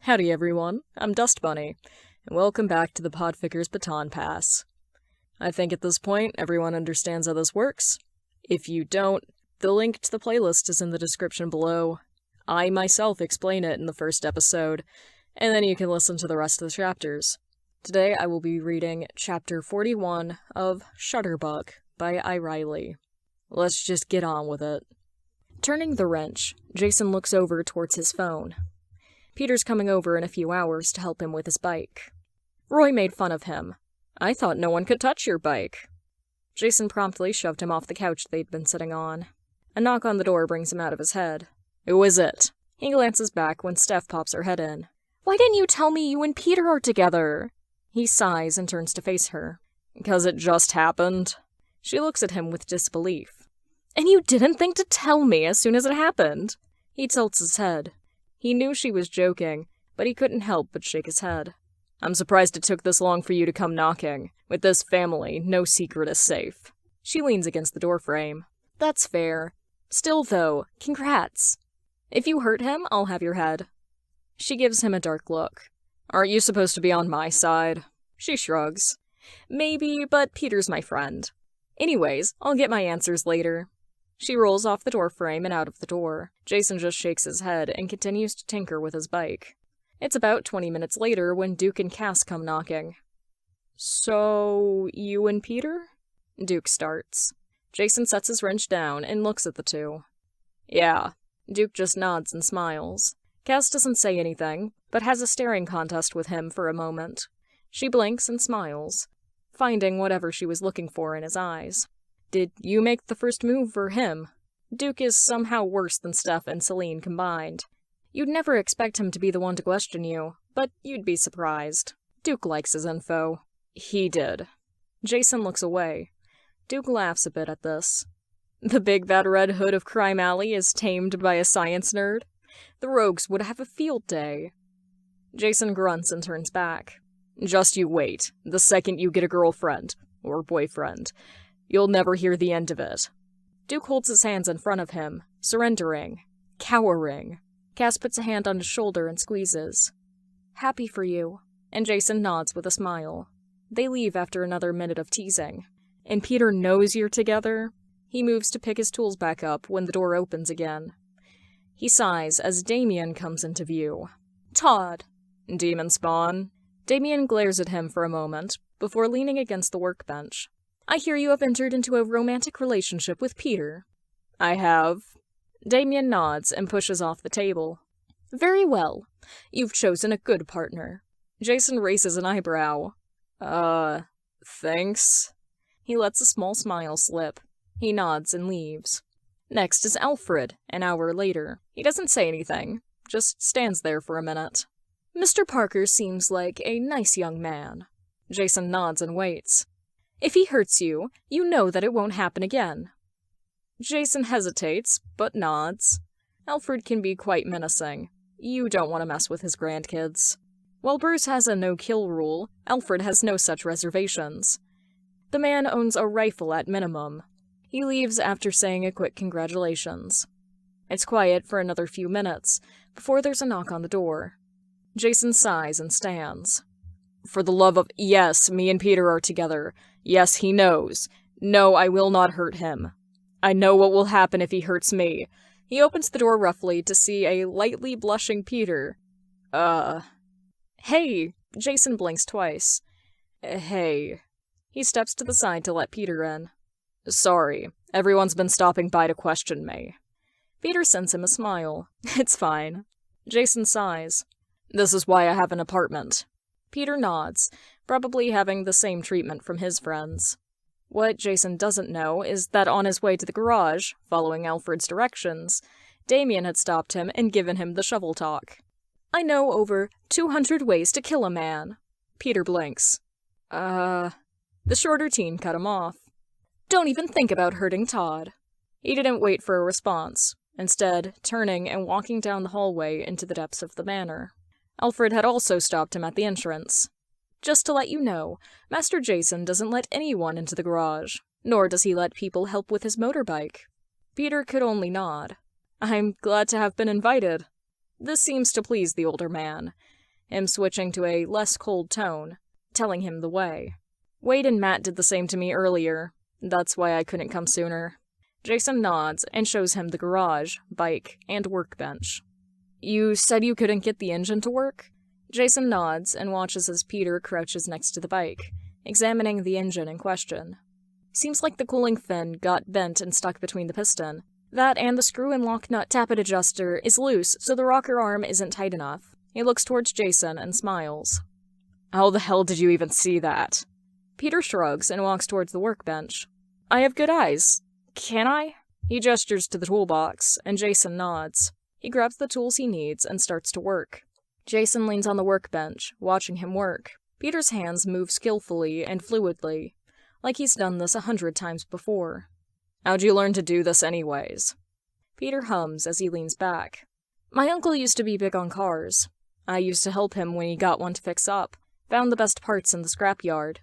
Howdy everyone, I'm Dust Bunny, and welcome back to the Podfic's Baton Pass. I think at this point everyone understands how this works. If you don't, the link to the playlist is in the description below. I myself explain it in the first episode, and then you can listen to the rest of the chapters. Today I will be reading Chapter 41 of ShutterBug by I. Riley. Let's just get on with it. Turning the wrench, Jason looks over towards his phone. Peter's coming over in a few hours to help him with his bike. Roy made fun of him. I thought no one could touch your bike. Jason promptly shoved him off the couch they'd been sitting on. A knock on the door brings him out of his head. Who is it? He glances back when Steph pops her head in. Why didn't you tell me you and Peter are together? He sighs and turns to face her. Because it just happened. She looks at him with disbelief. And you didn't think to tell me as soon as it happened? He tilts his head. He knew she was joking, but he couldn't help but shake his head. I'm surprised it took this long for you to come knocking. With this family, no secret is safe. She leans against the doorframe. That's fair. Still, though, congrats. If you hurt him, I'll have your head. She gives him a dark look. Aren't you supposed to be on my side? She shrugs. Maybe, but Peter's my friend. Anyways, I'll get my answers later. She rolls off the doorframe and out of the door. Jason just shakes his head and continues to tinker with his bike. It's about 20 minutes later when Duke and Cass come knocking. So, you and Peter? Duke starts. Jason sets his wrench down and looks at the two. Yeah. Duke just nods and smiles. Cass doesn't say anything, but has a staring contest with him for a moment. She blinks and smiles, finding whatever she was looking for in his eyes. Did you make the first move or him? Duke is somehow worse than Steph and Celine combined. You'd never expect him to be the one to question you, but you'd be surprised. Duke likes his info. He did. Jason looks away. Duke laughs a bit at this. The big bad red hood of Crime Alley is tamed by a science nerd? The rogues would have a field day. Jason grunts and turns back. Just you wait. The second you get a girlfriend, or boyfriend, you'll never hear the end of it. Duke holds his hands in front of him, surrendering, cowering. Cass puts a hand on his shoulder and squeezes. Happy for you. And Jason nods with a smile. They leave after another minute of teasing. And Peter knows you're together? He moves to pick his tools back up when the door opens again. He sighs as Damien comes into view. Todd. Demon spawn. Damien glares at him for a moment, before leaning against the workbench. I hear you have entered into a romantic relationship with Peter. I have. Damien nods and pushes off the table. Very well. You've chosen a good partner. Jason raises an eyebrow. Thanks? He lets a small smile slip. He nods and leaves. Next is Alfred, an hour later. He doesn't say anything, just stands there for a minute. Mr. Parker seems like a nice young man. Jason nods and waits. If he hurts you, you know that it won't happen again. Jason hesitates, but nods. Alfred can be quite menacing. You don't want to mess with his grandkids. While Bruce has a no-kill rule, Alfred has no such reservations. The man owns a rifle at minimum. He leaves after saying a quick congratulations. It's quiet for another few minutes, before there's a knock on the door. Jason sighs and stands. For the love of— Yes, me and Peter are together. Yes, he knows. No, I will not hurt him. I know what will happen if he hurts me. He opens the door roughly to see a lightly blushing Peter. Hey! Jason blinks twice. Hey. He steps to the side to let Peter in. Sorry, everyone's been stopping by to question me. Peter sends him a smile. It's fine. Jason sighs. This is why I have an apartment. Peter nods, probably having the same treatment from his friends. What Jason doesn't know is that on his way to the garage, following Alfred's directions, Damien had stopped him and given him the shovel talk. I know over 200 ways to kill a man. Peter blinks. The shorter teen cut him off. Don't even think about hurting Todd. He didn't wait for a response, instead turning and walking down the hallway into the depths of the manor. Alfred had also stopped him at the entrance. Just to let you know, Master Jason doesn't let anyone into the garage, nor does he let people help with his motorbike. Peter could only nod. I'm glad to have been invited. This seems to please the older man. him switching to a less cold tone, telling him the way. Wade and Matt did the same to me earlier. That's why I couldn't come sooner. Jason nods and shows him the garage, bike, and workbench. You said you couldn't get the engine to work? Jason nods and watches as Peter crouches next to the bike, examining the engine in question. Seems like the cooling fin got bent and stuck between the piston. That and the screw and lock nut tappet adjuster is loose, so the rocker arm isn't tight enough. He looks towards Jason and smiles. How the hell did you even see that? Peter shrugs and walks towards the workbench. I have good eyes. Can I? He gestures to the toolbox, and Jason nods. He grabs the tools he needs and starts to work. Jason leans on the workbench, watching him work. Peter's hands move skillfully and fluidly, like he's done this 100 times before. How'd you learn to do this anyways? Peter hums as he leans back. My uncle used to be big on cars. I used to help him when he got one to fix up. Found the best parts in the scrapyard.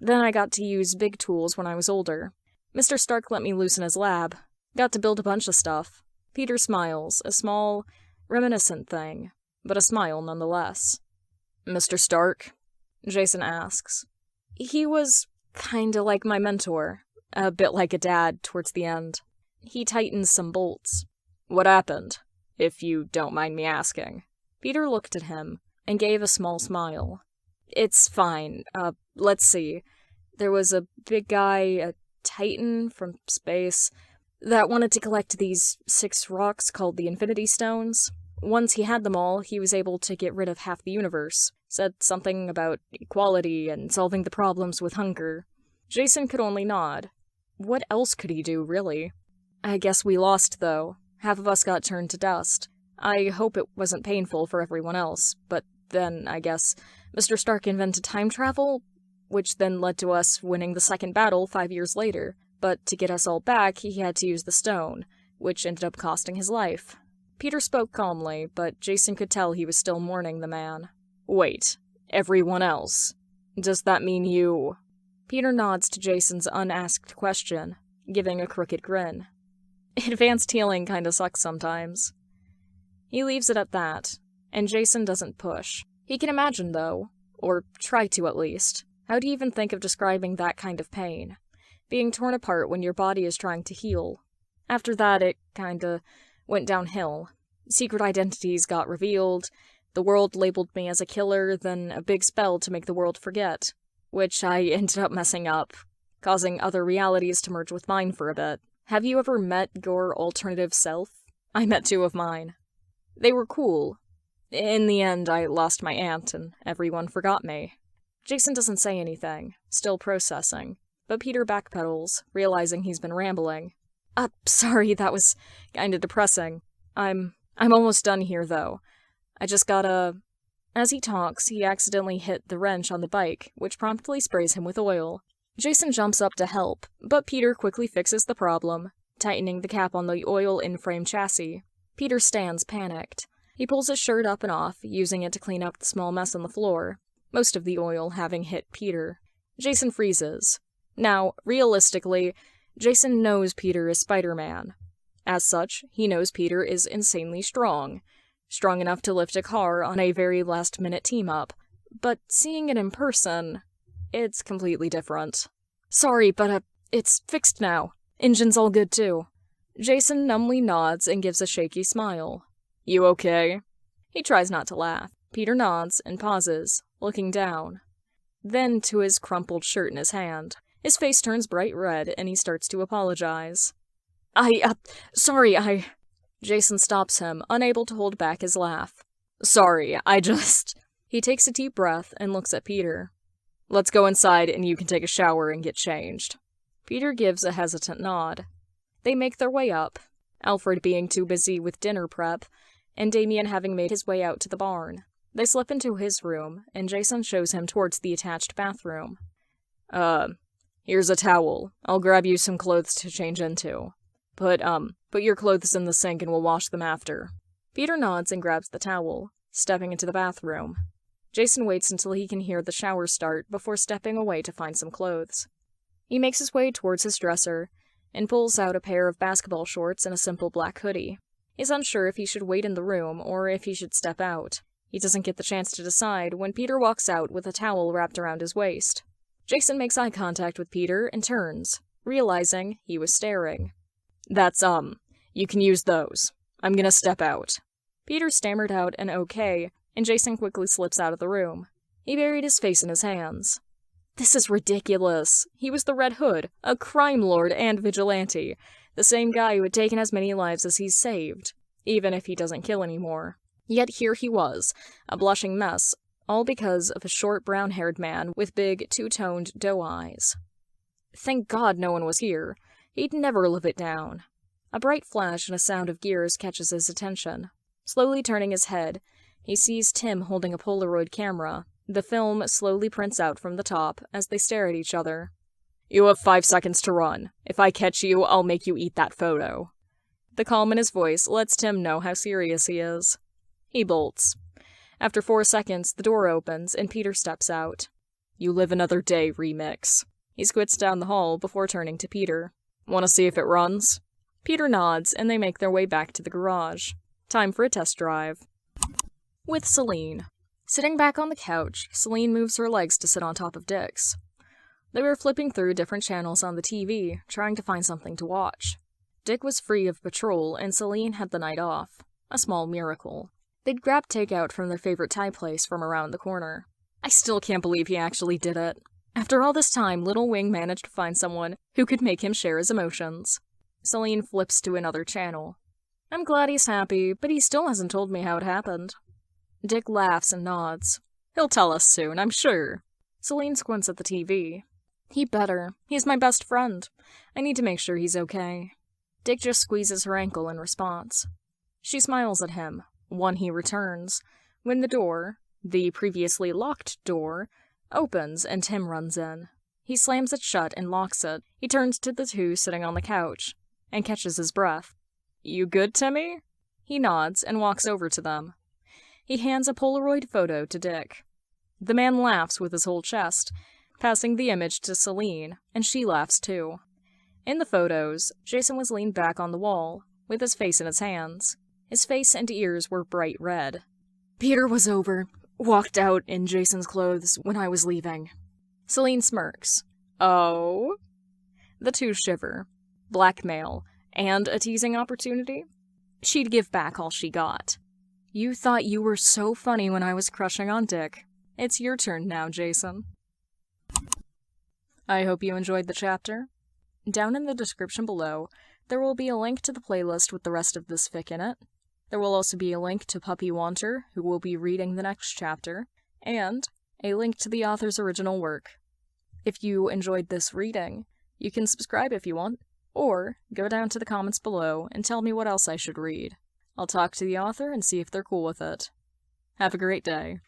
Then I got to use big tools when I was older. Mr. Stark let me loose in his lab. Got to build a bunch of stuff. Peter smiles, a small, reminiscent thing, but a smile nonetheless. Mr. Stark? Jason asks. He was kinda like my mentor, a bit like a dad towards the end. He tightens some bolts. What happened, if you don't mind me asking? Peter looked at him and gave a small smile. It's fine. Let's see. There was a big guy, a Titan from space, that wanted to collect these 6 rocks called the Infinity Stones. Once he had them all, he was able to get rid of half the universe. Said something about equality and solving the problems with hunger. Jason could only nod. What else could he do, really? I guess we lost, though. Half of us got turned to dust. I hope it wasn't painful for everyone else, but then, I guess, Mr. Stark invented time travel, which then led to us winning the second battle 5 years later. But to get us all back, he had to use the stone, which ended up costing his life. Peter spoke calmly, but Jason could tell he was still mourning the man. Wait, everyone else? Does that mean you... Peter nods to Jason's unasked question, giving a crooked grin. Advanced healing kinda sucks sometimes. He leaves it at that, and Jason doesn't push. He can imagine, though, or try to at least. How do you even think of describing that kind of pain? Being torn apart when your body is trying to heal. After that, it kinda went downhill. Secret identities got revealed, the world labeled me as a killer, then a big spell to make the world forget, which I ended up messing up, causing other realities to merge with mine for a bit. Have you ever met your alternative self? I met 2 of mine. They were cool. In the end, I lost my aunt, and everyone forgot me. Jason doesn't say anything, still processing, but Peter backpedals, realizing he's been rambling. Sorry, that was kinda depressing. I'm almost done here, though. I just gotta... As he talks, he accidentally hit the wrench on the bike, which promptly sprays him with oil. Jason jumps up to help, but Peter quickly fixes the problem, tightening the cap on the oil in-frame chassis. Peter stands panicked. He pulls his shirt up and off, using it to clean up the small mess on the floor, most of the oil having hit Peter. Jason freezes. Now, realistically, Jason knows Peter is Spider-Man. As such, he knows Peter is insanely strong. Strong enough to lift a car on a very last-minute team-up. But seeing it in person, it's completely different. Sorry, but it's fixed now. Engine's all good too. Jason numbly nods and gives a shaky smile. You okay? He tries not to laugh. Peter nods and pauses, looking down. Then to his crumpled shirt in his hand. His face turns bright red and he starts to apologize. Sorry. Jason stops him, unable to hold back his laugh. Sorry, He takes a deep breath and looks at Peter. Let's go inside and you can take a shower and get changed. Peter gives a hesitant nod. They make their way up, Alfred being too busy with dinner prep, and Damien having made his way out to the barn. They slip into his room, and Jason shows him towards the attached bathroom. Here's a towel. I'll grab you some clothes to change into. Put your clothes in the sink and we'll wash them after. Peter nods and grabs the towel, stepping into the bathroom. Jason waits until he can hear the shower start before stepping away to find some clothes. He makes his way towards his dresser and pulls out a pair of basketball shorts and a simple black hoodie. He's unsure if he should wait in the room or if he should step out. He doesn't get the chance to decide when Peter walks out with a towel wrapped around his waist. Jason makes eye contact with Peter and turns, realizing he was staring. That's, you can use those. I'm gonna step out. Peter stammered out an okay, and Jason quickly slips out of the room. He buried his face in his hands. This is ridiculous. He was the Red Hood, a crime lord and vigilante, the same guy who had taken as many lives as he's saved, even if he doesn't kill anymore. Yet here he was, a blushing mess, all because of a short brown-haired man with big, two-toned doe eyes. Thank God no one was here. He'd never live it down. A bright flash and a sound of gears catches his attention. Slowly turning his head, he sees Tim holding a Polaroid camera. The film slowly prints out from the top as they stare at each other. You have 5 seconds to run. If I catch you, I'll make you eat that photo. The calm in his voice lets Tim know how serious he is. He bolts. After 4 seconds, the door opens and Peter steps out. You live another day, remix. He squints down the hall before turning to Peter. Want to see if it runs? Peter nods and they make their way back to the garage. Time for a test drive. With Celine. Sitting back on the couch, Celine moves her legs to sit on top of Dick's. They were flipping through different channels on the TV, trying to find something to watch. Dick was free of patrol, and Celine had the night off. A small miracle. They'd grabbed takeout from their favorite Thai place from around the corner. I still can't believe he actually did it. After all this time, Little Wing managed to find someone who could make him share his emotions. Celine flips to another channel. I'm glad he's happy, but he still hasn't told me how it happened. Dick laughs and nods. He'll tell us soon, I'm sure. Celine squints at the TV. He better. He's my best friend. I need to make sure he's okay. Dick just squeezes her ankle in response. She smiles at him. One he returns. When the door, the previously locked door, opens and Tim runs in. He slams it shut and locks it. He turns to the two sitting on the couch and catches his breath. You good, Timmy? He nods and walks over to them. He hands a Polaroid photo to Dick. The man laughs with his whole chest, passing the image to Celine, and she laughs too. In the photos, Jason was leaned back on the wall, with his face in his hands. His face and ears were bright red. Peter was walked out in Jason's clothes when I was leaving. Celine smirks. Oh? The two shiver. Blackmail, and a teasing opportunity? She'd give back all she got. You thought you were so funny when I was crushing on Dick. It's your turn now, Jason. I hope you enjoyed the chapter. Down in the description below, there will be a link to the playlist with the rest of this fic in it. There will also be a link to Puppy Wanter, who will be reading the next chapter, and a link to the author's original work. If you enjoyed this reading, you can subscribe if you want, or go down to the comments below and tell me what else I should read. I'll talk to the author and see if they're cool with it. Have a great day.